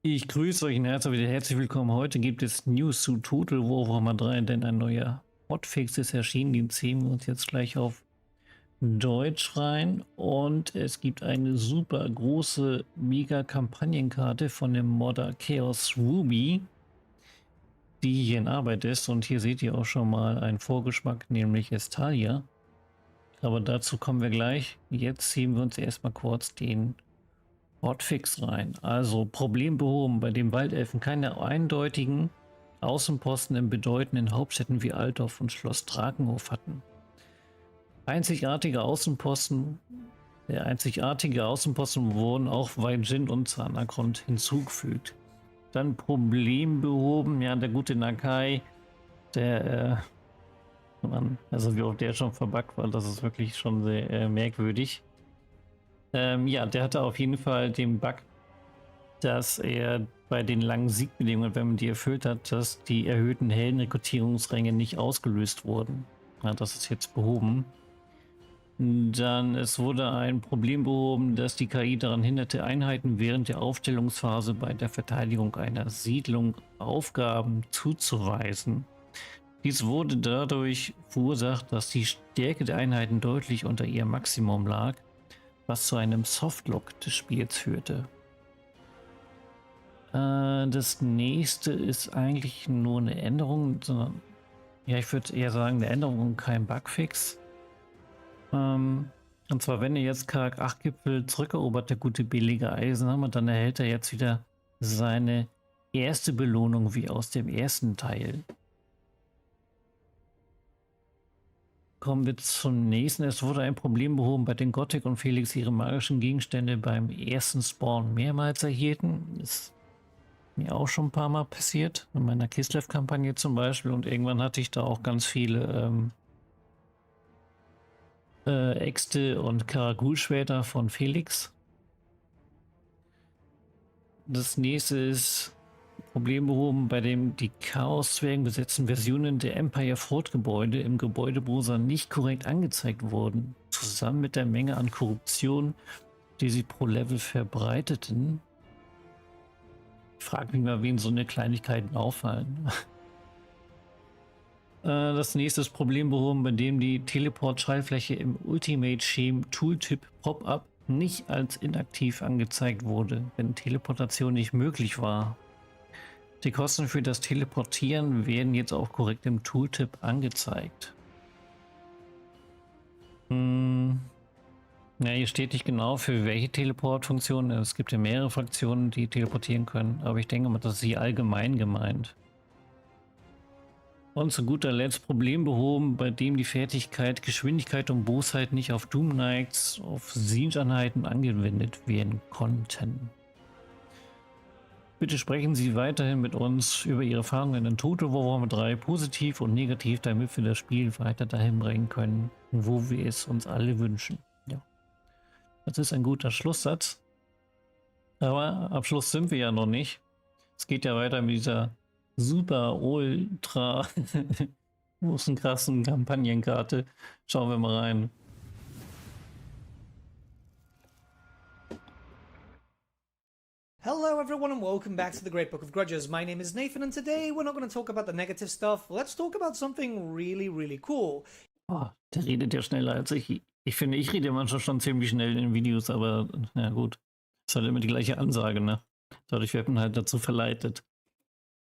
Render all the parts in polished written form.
Ich grüße euch und herzlich willkommen. Heute gibt es News zu Total Warhammer 3, denn ein neuer Hotfix ist erschienen. Den ziehen wir uns jetzt gleich auf Deutsch rein. Und es gibt eine super große Mega-Kampagnenkarte von dem Modder Chaos Ruby, die hier in Arbeit ist. Und hier seht ihr auch schon mal einen Vorgeschmack, nämlich Estalia. Aber dazu kommen wir gleich. Jetzt ziehen wir uns erstmal kurz den Hotfix rein. Also Problem behoben, bei dem Waldelfen keine eindeutigen Außenposten in bedeutenden Hauptstädten wie Altdorf und Schloss Drakenhof hatten. Der einzigartige Außenposten wurden auch Weijin und Zanakrond hinzugefügt. Dann Problem behoben, ja, der gute Nakai, der also wie oft der schon verbuggt war, das ist wirklich schon sehr merkwürdig. Ja, der hatte auf jeden Fall den Bug, dass er bei den langen Siegbedingungen, wenn man die erfüllt hat, dass die erhöhten Heldenrekrutierungsränge nicht ausgelöst wurden. Ja, das ist jetzt behoben. Dann, es wurde ein Problem behoben, dass die KI daran hinderte, Einheiten während der Aufstellungsphase bei der Verteidigung einer Siedlung Aufgaben zuzuweisen. Dies wurde dadurch verursacht, dass die Stärke der Einheiten deutlich unter ihrem Maximum lag, was zu einem Softlock des Spiels führte. Das nächste ist eigentlich nur eine Änderung, sondern ja, ich würde eher sagen eine Änderung und kein Bugfix. Und zwar, wenn ihr jetzt Charak 8 Gipfel zurückerobert, der gute billige Eisenhammer, dann erhält er jetzt wieder seine erste Belohnung wie aus dem ersten Teil. Kommen wir zum nächsten. Es wurde ein Problem behoben, bei den Gothic und Felix ihre magischen Gegenstände beim ersten Spawn mehrmals erhielten. Ist mir auch schon ein paar Mal passiert, in meiner Kislev-Kampagne zum Beispiel, und irgendwann hatte ich da auch ganz viele Äxte und Karagul-Schwerter von Felix. Das nächste ist Problem behoben, bei dem die Chaos-Zwergen besetzten Versionen der Empire-Fort-Gebäude im Gebäudebrowser nicht korrekt angezeigt wurden, zusammen mit der Menge an Korruption, die sie pro Level verbreiteten. Ich frage mich mal, wen so eine Kleinigkeiten auffallen. Das nächste ist Problem behoben, bei dem die Teleport-Schallfläche im Ultimate-Scheme-Tooltip Pop-Up nicht als inaktiv angezeigt wurde, wenn Teleportation nicht möglich war. Die Kosten für das Teleportieren werden jetzt auch korrekt im Tooltip angezeigt. Ja, hier steht nicht genau, für welche Teleportfunktion. Es gibt ja mehrere Fraktionen, die teleportieren können, aber ich denke mal, das ist hier allgemein gemeint. Und zu guter Letzt Problem behoben, bei dem die Fertigkeit Geschwindigkeit und Bosheit nicht auf Doom Knights, auf Siege-Einheiten angewendet werden konnten. Bitte sprechen Sie weiterhin mit uns über Ihre Erfahrungen in Total Warhammer 3, positiv und negativ, damit wir das Spiel weiter dahin bringen können, wo wir es uns alle wünschen. Ja, das ist ein guter Schlusssatz. Aber am Schluss sind wir ja noch nicht. Es geht ja weiter mit dieser super ultra großen krassen Kampagnenkarte. Schauen wir mal rein. Hello everyone and welcome back to the Great Book of Grudges. My name is Nathan and today we're not going to talk about the negative stuff. Let's talk about something really cool. Oh, der redet ja schneller als ich. Ich finde, ich rede manchmal schon ziemlich schnell in Videos, aber na gut. Ist halt immer die gleiche Ansage, ne? Dadurch wird man halt dazu verleitet.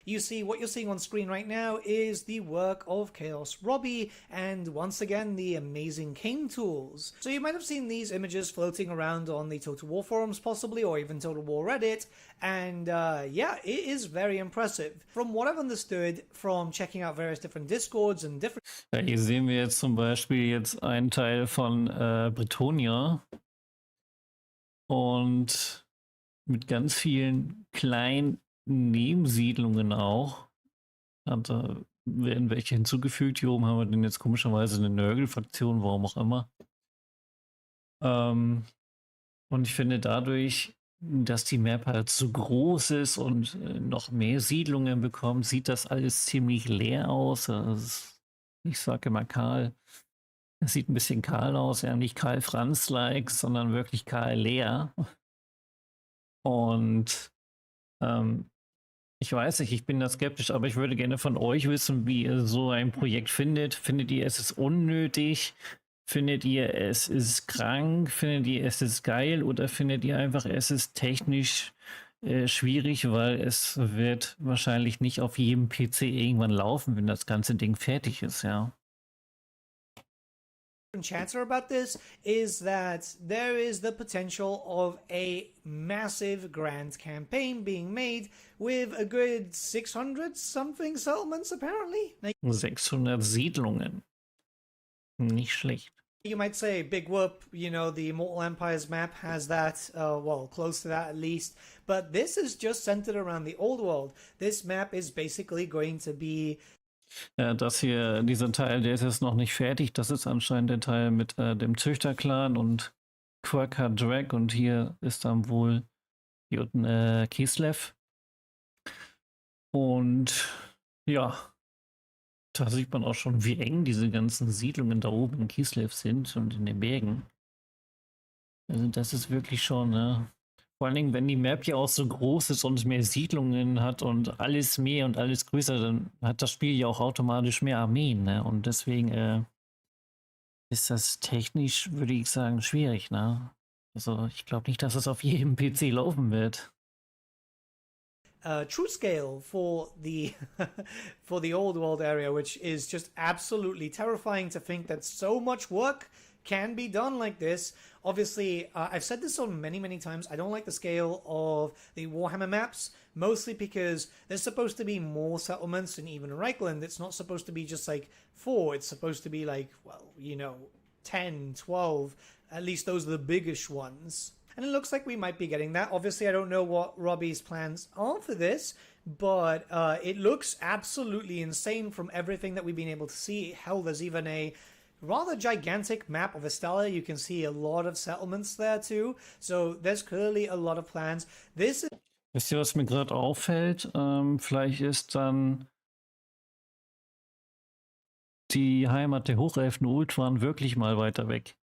You see, what you're seeing on screen right now is the work of Chaos Robbie and once again the amazing cane tools. So you might have seen these images floating around on the Total War forums possibly, or even Total War Reddit, and yeah, it is very impressive. From what I've understood from checking out various different Discords and different... Ja, hier sehen wir jetzt zum Beispiel jetzt einen Teil von Bretonia und mit ganz vielen kleinen Nebensiedlungen auch. Und da werden welche hinzugefügt. Hier oben haben wir denn jetzt komischerweise eine Nörgel-Fraktion, warum auch immer. Und ich finde dadurch, dass die Map halt so groß ist und noch mehr Siedlungen bekommt, sieht das alles ziemlich leer aus. Ich sage immer kahl. Es sieht ein bisschen kahl aus, ja, nicht Karl Franz-like, sondern wirklich kahl leer. Und Ähm, Ich weiß nicht, ich bin da skeptisch, aber ich würde gerne von euch wissen, wie ihr so ein Projekt findet. Findet ihr, es ist unnötig? Findet ihr, es ist krank? Findet ihr, es ist geil? Oder findet ihr einfach, es ist technisch schwierig, weil es wird wahrscheinlich nicht auf jedem PC irgendwann laufen, wenn das ganze Ding fertig ist, ja. Chatter about this is that there is the potential of a massive grand campaign being made with a good 600 something settlements apparently. Now, 600 Siedlungen. Nicht schlecht. you might say, big whoop, you know, the Immortal Empires map has that, well, close to that at least. But this is just centered around the old world. This map is basically going to be Das hier, dieser Teil, der ist jetzt noch nicht fertig. Das ist anscheinend der Teil mit dem Züchterclan und Quirker Drag. Und hier ist dann wohl hier unten Kislev. Und ja, da sieht man auch schon, wie eng diese ganzen Siedlungen da oben in Kislev sind und in den Bergen. Also das ist wirklich schon, ne? Vor allen Dingen, wenn die Map ja auch so groß ist und mehr Siedlungen hat und alles mehr und alles größer, dann hat das Spiel ja auch automatisch mehr Armeen, ne? Und deswegen ist das technisch, würde ich sagen, schwierig, ne? Also ich glaube nicht, dass es auf jedem PC laufen wird. True scale for the for the old world area, which is just absolutely terrifying to think that so much work can be done like this. Obviously, I've said this on many times. I don't like the scale of the Warhammer maps, mostly because there's supposed to be more settlements in even Reichland. It's not supposed to be just like 4. It's supposed to be like, well, you know, 10, 12. At least those are the biggish ones. And it looks like we might be getting that. Obviously, I don't know what Robbie's plans are for this, but it looks absolutely insane from everything that we've been able to see. Hell, there's even a rather gigantic map of Estella. You can see a lot of settlements there too. So there's clearly a lot of plans. This is Wisst ihr, was mir gerade auffällt? Vielleicht ist dann die Heimat der Hochelfen Ultran wirklich mal weiter weg.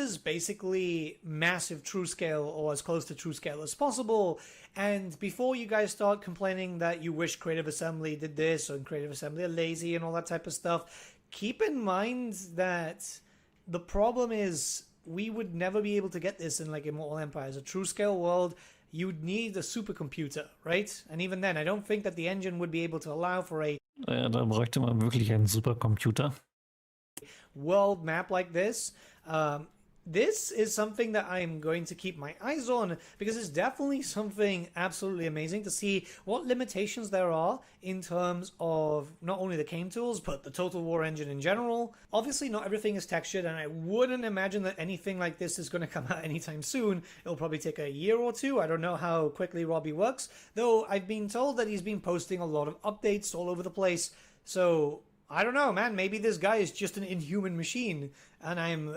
is basically massive true scale, or as close to true scale as possible. And before you guys start complaining that you wish Creative Assembly did this, or Creative Assembly are lazy and all that type of stuff, keep in mind that the problem is we would never be able to get this in like Immortal Empires, a true scale world. You'd need a supercomputer, right? And even then, I don't think that the engine would be able to allow for a Da bräuchte man wirklich einen Supercomputer. world map like this. This is something that I'm going to keep my eyes on, because it's definitely something absolutely amazing to see what limitations there are in terms of not only the game tools, but the Total War engine in general. Obviously, not everything is textured, and I wouldn't imagine that anything like this is going to come out anytime soon. It'll probably take a year or two. I don't know how quickly Robbie works, though I've been told that he's been posting a lot of updates all over the place. So I don't know, man. Maybe this guy is just an inhuman machine, and I'm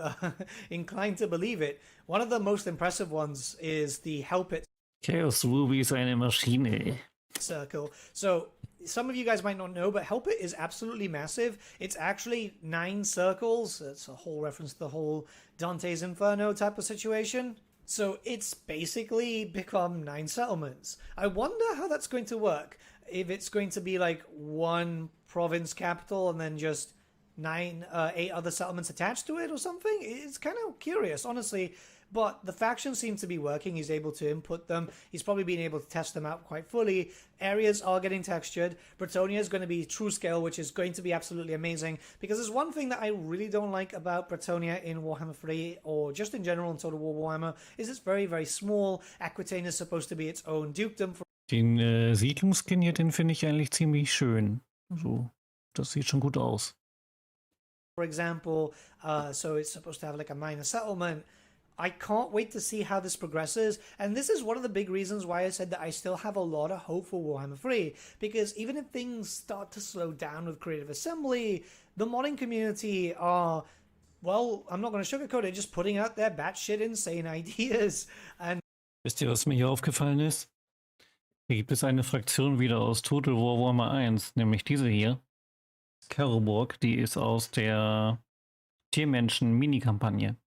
inclined to believe it. One of the most impressive ones is the Help It Chaos Ruby ist eine Maschine. circle. So some of you guys might not know, but Help It is absolutely massive. It's actually 9 circles. It's a whole reference to the whole Dante's Inferno type of situation. So it's basically become 9 settlements. I wonder how that's going to work. If it's going to be like one province capital and then just 8 other settlements attached to it or something. It's kind of curious, honestly. But the factions seem to be working. He's able to input them. He's probably been able to test them out quite fully. Areas are getting textured. Bretonia is going to be true scale, which is going to be absolutely amazing. Because there's one thing that I really don't like about Bretonia in Warhammer 3, or just in general in Total War Warhammer, is it's very small. Aquitaine is supposed to be its own dukedom. Den Siedlungsskin hier, den finde ich eigentlich ziemlich schön. So, das sieht schon gut aus. For example, so it's supposed to have like a minor settlement. I can't wait to see how this progresses, and this is one of the big reasons why I said that I still have a lot of hope for Warhammer 3, because even if things start to slow down with Creative Assembly, the modding community are, well, I'm not going to sugarcoat it, just putting out their batshit insane ideas. And Wisst ihr, was mir hier aufgefallen ist? Hier gibt es eine Fraktion wieder aus Total War Warhammer 1, nämlich diese hier. Keroborg, die ist aus der Tiermenschen-Mini-Kampagne.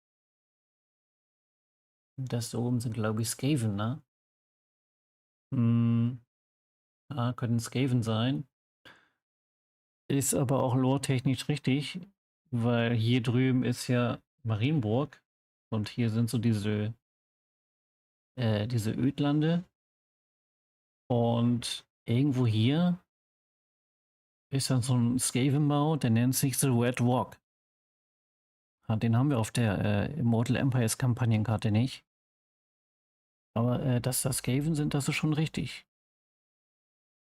Das da oben sind, glaube ich, Skaven, ne? Hm, könnten Skaven sein. Ist aber auch lore-technisch richtig, weil hier drüben ist ja Marienburg und hier sind so diese Ödlande und irgendwo hier ist dann so ein Skavenbau, der nennt sich The Red Walk. Den haben wir auf der Immortal Empires Kampagnenkarte nicht. Aber dass das Skaven sind, das ist schon richtig.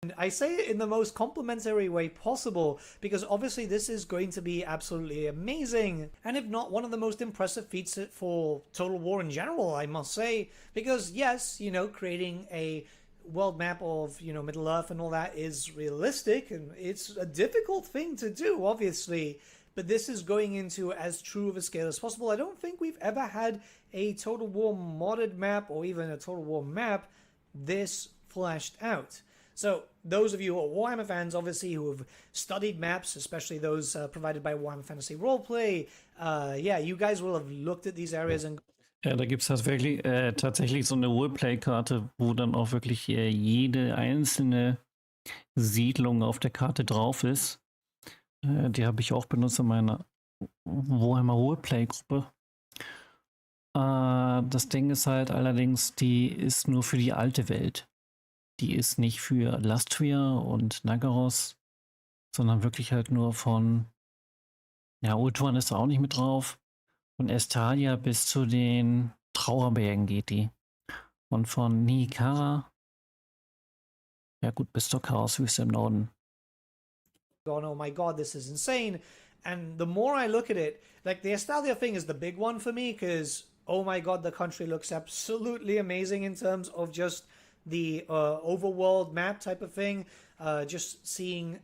And I say it in the most complimentary way possible because obviously this is going to be absolutely amazing, and if not one of the most impressive feats for Total War in general, I must say. Because yes, you know, creating a world map of, you know, Middle Earth and all that is realistic and it's a difficult thing to do, obviously. But this is going into as true of a scale as possible. I don't think we've ever had a Total War modded map or even a Total War map this fleshed out. So those of you who are Warhammer fans, obviously, who have studied maps, especially those provided by Warhammer Fantasy Roleplay, yeah, you guys will have looked at these areas and Ja, da gibt es tatsächlich so eine Roleplay-Karte, wo dann auch wirklich jede einzelne Siedlung auf der Karte drauf ist. Die habe ich auch benutzt in meiner Warhammer Roleplay-Gruppe. Das Ding ist halt allerdings, die ist nur für die alte Welt. Die ist nicht für Lastria und Nagaros, sondern wirklich halt nur von, ja, Ultuan ist da auch nicht mit drauf. Von Estalia bis zu den Trauerbergen geht die. Und von Nikara, ja gut, bis zur Chaoswüste im Norden. gone, oh my god, this is insane. And the more I look at it, like the Estalia thing is the big one for me because, oh my god, the country looks absolutely amazing in terms of just the overworld map type of thing. Just seeing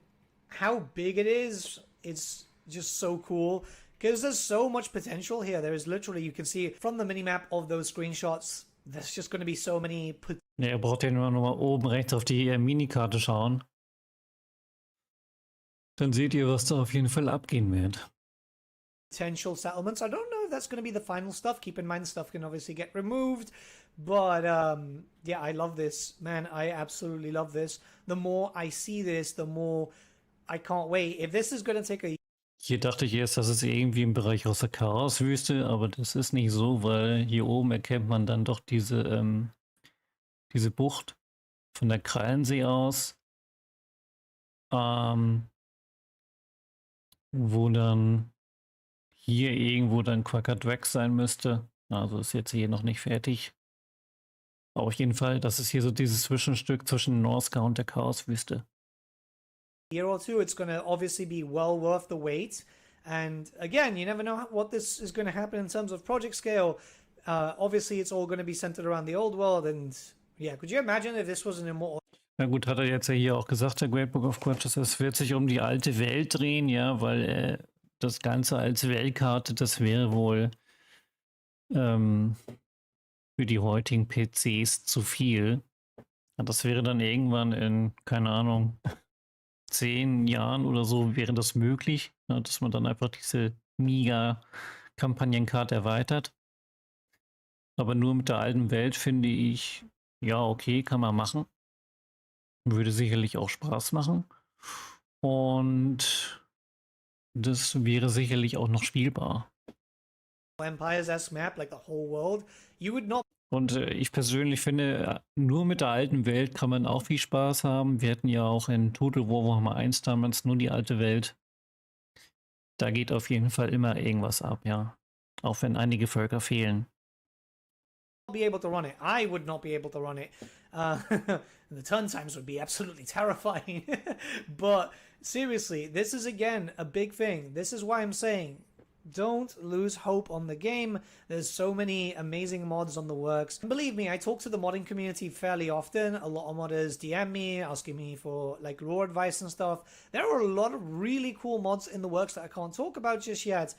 how big it is, it's just so cool. Because there's so much potential here. There is literally, you can see from the minimap of those screenshots, there's just going to be so many Ja, ihr braucht ja nur mal oben rechts auf die Minikarte schauen. Dann seht ihr, was da auf jeden Fall abgehen wird. potential settlements. I don't know if that's going to be the final stuff. Keep in mind, stuff can obviously get removed. But yeah, I love this. Man, I absolutely love this. The more I see this, the more I can't wait. If this is going to take a Hier dachte ich erst, das ist irgendwie im Bereich aus der Chaoswüste, aber das ist nicht so, weil hier oben erkennt man dann doch diese Bucht von der Krallensee aus, wo dann hier irgendwo dann Quackerdrag sein müsste. Also ist jetzt hier noch nicht fertig. Aber auf jeden Fall, das ist hier so dieses Zwischenstück zwischen Norska und der Chaoswüste. year or two, it's going to obviously be well worth the wait. And again, you never know what this is going to happen in terms of project scale. Obviously, it's all going to be centered around the old world. And yeah, could you imagine if this was an immortal? Na gut, hat er jetzt ja hier auch gesagt, der Great Book of Grudges, es wird sich um die alte Welt drehen, ja, weil das Ganze als Weltkarte, das wäre wohl für die heutigen PCs zu viel. Das wäre dann irgendwann in, keine Ahnung, 10 Jahren oder so wäre das möglich, ne, dass man dann einfach diese Mega-Kampagnenkarte erweitert. Aber nur mit der alten Welt finde ich, ja, okay, kann man machen. Würde sicherlich auch Spaß machen. Und das wäre sicherlich auch noch spielbar. Empires-esque map, like the whole world, you would not. Und ich persönlich finde, nur mit der alten Welt kann man auch viel Spaß haben. Wir hatten ja auch in Total War Warhammer 1 damals nur die alte Welt. Da geht auf jeden Fall immer irgendwas ab, ja. Auch wenn einige Völker fehlen. Be able to run it. I would not be able to run it. The turn times would be absolutely terrifying. But seriously, this is again a big thing. This is why I'm saying don't lose hope on the game. There's so many amazing mods on the works. And believe me, I talk to the modding community fairly often. A lot of modders DM me, asking me for like lore advice and stuff. There are a lot of really cool mods in the works that I can't talk about just yet.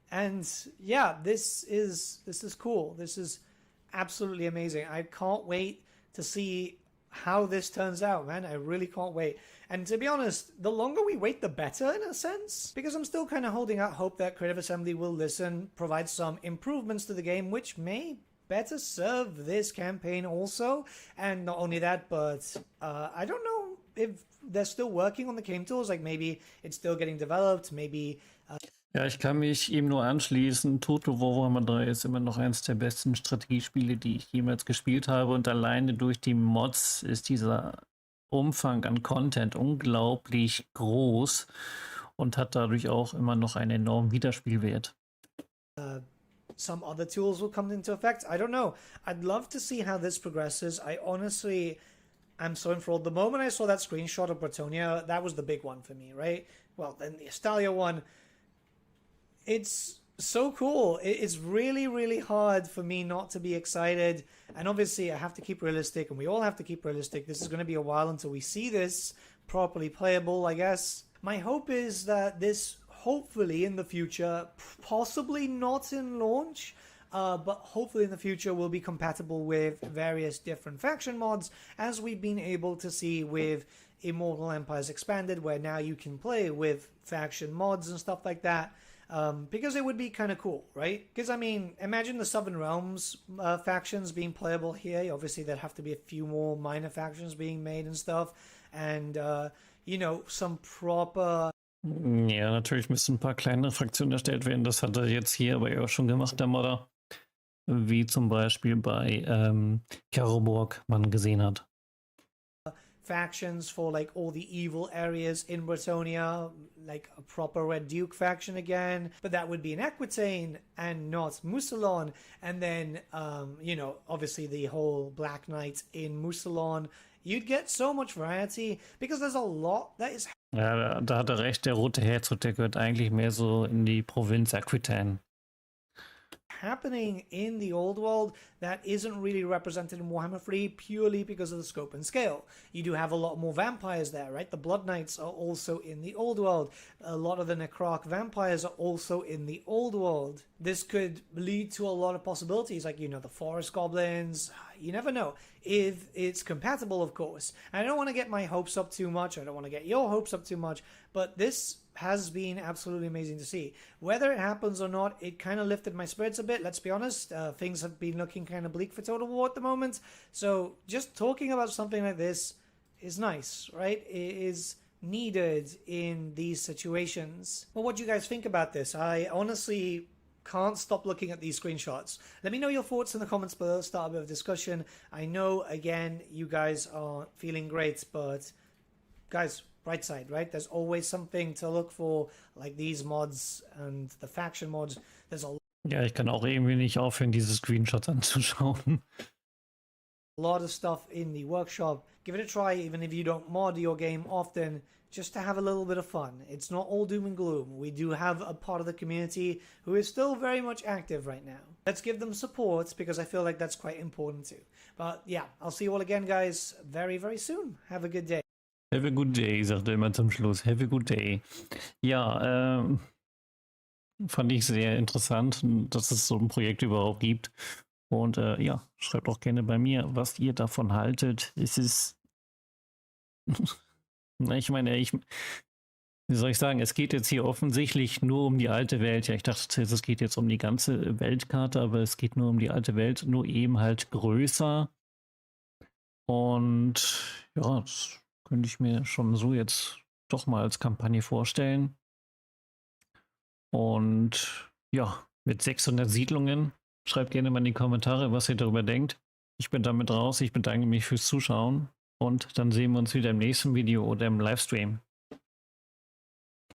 And yeah, this is cool. This is absolutely amazing. I can't wait to see how this turns out, man. I really can't wait. And to be honest, the longer we wait, the better in a sense, because I'm still kind of holding out hope that Creative Assembly will listen, provide some improvements to the game, which may better serve this campaign also. And not only that, but I don't know if they're still working on the game tools. Like maybe it's still getting developed. Maybe. Ja, ich kann mich ihm nur anschließen. Total Warhammer 3 ist immer noch eines der besten Strategiespiele, die ich jemals gespielt habe. Und alleine durch die Mods ist dieser Umfang an Content unglaublich groß und hat dadurch auch immer noch einen enormen Wiederspielwert. Some other tools will come into effect. I don't know. I'd love to see how this progresses. I honestly am so enthralled. The moment I saw that screenshot of Bretonia, that was the big one for me, right? Well, then the Estalia one, it's so cool. It's really, really hard for me not to be excited. And obviously I have to keep realistic, and we all have to keep realistic. This is going to be a while until we see this properly playable, I guess. My hope is that this, hopefully in the future, possibly not in launch, but hopefully in the future will be compatible with various different faction mods, as we've been able to see with Immortal Empires Expanded, where now you can play with faction mods and stuff like that. Because it would be kind of cool, right? Because, I mean, imagine the Southern Realms factions being playable here. Obviously, there'd have to be a few more minor factions being made and stuff. And, you know, some proper... Ja, natürlich müssen ein paar kleinere Fraktionen erstellt werden. Das hat er jetzt hier aber ja auch schon gemacht, der Modder. Wie zum Beispiel bei Karoborg man gesehen hat. Factions for like all the evil areas in Bretonia, like a proper Red Duke faction again, but that would be in Aquitaine and not Mousillon. And then, you know, obviously the whole Black Knight in Mousillon. You'd get so much variety because there's a lot that is. Ja, da hat er recht, der Rote Herzog, der gehört eigentlich mehr so in die Provinz Aquitaine. Happening in the old world that isn't really represented in Warhammer 3 purely because of the scope and scale. You do have a lot more vampires there, right? The Blood Knights are also in the old world. A lot of the Necrotic vampires are also in the old world. This could lead to a lot of possibilities, like, you know, the forest goblins. You never know if it's compatible, of course. I don't want to get my hopes up too much. I don't want to get your hopes up too much, but this has been absolutely amazing to see. Whether it happens or not, it kind of lifted my spirits a bit. Let's be honest, things have been looking kind of bleak for Total War at the moment. So just talking about something like this is nice, right? It is needed in these situations. Well, what do you guys think about this? I honestly can't stop looking at these screenshots. Let me know your thoughts in the comments below. Start a bit of discussion. I know, again, you guys are feeling great, but guys, bright side, right? There's always something to look for, like these mods and the faction mods. There's a Ja, ich kann auch irgendwie nicht aufhören, diese Screenshots anzuschauen. lot of stuff in the workshop. Give it a try, even if you don't mod your game often, just to have a little bit of fun. It's not all doom and gloom. We do have a part of the community who is still very much active right now. Let's give them support, because I feel like that's quite important too. But yeah, I'll see you all again, guys, very, very soon. Have a good day. Have a good day, sagt er immer zum Schluss. Have a good day. Ja, fand ich sehr interessant, dass es so ein Projekt überhaupt gibt. Und ja, schreibt auch gerne bei mir, was ihr davon haltet. Es ist, ich meine, wie soll ich sagen, es geht jetzt hier offensichtlich nur um die alte Welt. Ja, ich dachte, es geht jetzt um die ganze Weltkarte, aber es geht nur um die alte Welt, nur eben halt größer. Und ja, das könnte ich mir schon so jetzt doch mal als Kampagne vorstellen. Und ja, mit 600 Siedlungen. Schreibt gerne mal in die Kommentare, was ihr darüber denkt. Ich bin damit raus. Ich bedanke mich fürs Zuschauen. Und dann sehen wir uns wieder im nächsten Video oder im Livestream.